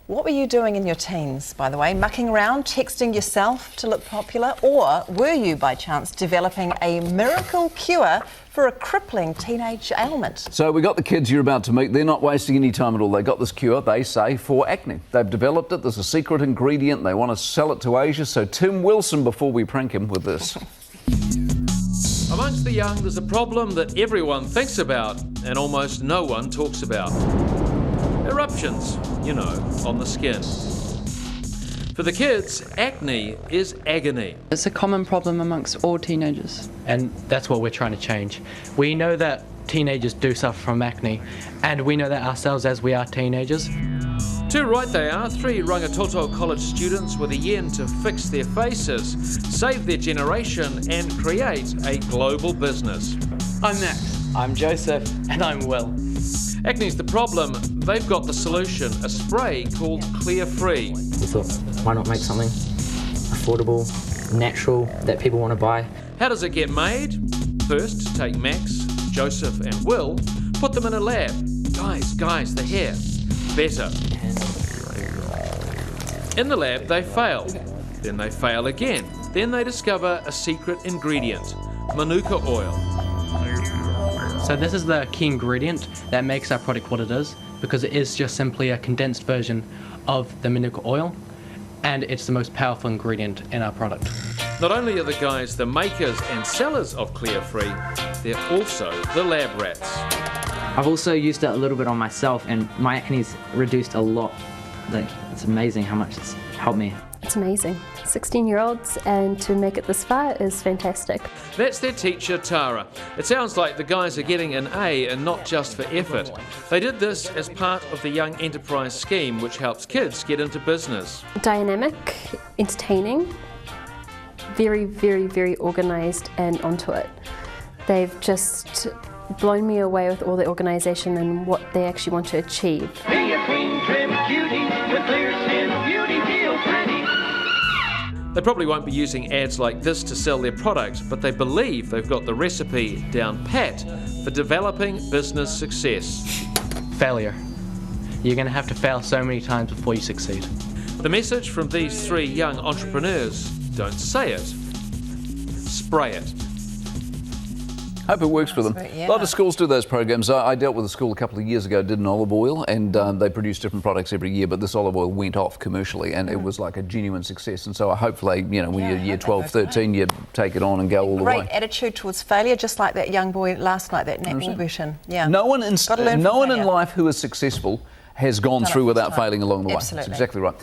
What were you doing in your teens, by the way? Mucking around, texting yourself to look popular? Or were you, by chance, developing a miracle cure for a crippling teenage ailment? So we got the kids you're about to meet. They're not wasting any time at all. They got this cure, they say, for acne. They've developed it. There's a secret ingredient. They want to sell it to Asia. So Tim Wilson, before we prank him with this. Amongst the young, there's a problem that everyone thinks about and almost no one talks about. Eruptions, you know, on the skin. For the kids, acne is agony. It's a common problem amongst all teenagers. And that's what we're trying to change. We know that teenagers do suffer from acne, and we know that ourselves as we are teenagers. Too right they are, 3 Rangitoto College students with a yen to fix their faces, save their generation and create a global business. I'm Max. I'm Joseph. And I'm Will. Acne's the problem, they've got the solution, a spray called Clearfree. We thought, why not make something affordable, natural, that people want to buy? How does it get made? First, take Max, Joseph and Will, put them in a lab. Guys, the hair. Better. In the lab, they fail. Then they fail again. Then they discover a secret ingredient, manuka oil. So this is the key ingredient that makes our product what it is, because it is just simply a condensed version of the manuka oil, and it's the most powerful ingredient in our product. Not only are the guys the makers and sellers of Clearfree, they're also the lab rats. I've also used it a little bit on myself, and my acne's reduced a lot. Like, it's amazing how much it's helped me. It's amazing. 16-year-olds, and to make it this far is fantastic. That's their teacher, Tara. It sounds like the guys are getting an A and not just for effort. They did this as part of the Young Enterprise scheme, which helps kids get into business. Dynamic, entertaining, very, very, very organised and onto it. They've just blown me away with all the organisation and what they actually want to achieve. Be a clean, trim cutie with clear skin, beauty, feel pretty. They probably won't be using ads like this to sell their product, but they believe they've got the recipe down pat for developing business success. Failure. You're going to have to fail so many times before you succeed. The message from these 3 young entrepreneurs: don't say it, spray it. Hope it works for them. Yeah. A lot of schools do those programs. I dealt with a school a couple of years ago, did an olive oil, and they produce different products every year, but this olive oil went off commercially, and it was like a genuine success. And so hopefully, you know, when you're year 12, 13, you take it on and go all the way. Great attitude towards failure, just like that young boy last night, that napping Britain. Yeah. No one in Gotta learn from life failure. who is successful has gone through without failing along the way. Absolutely. That's exactly right.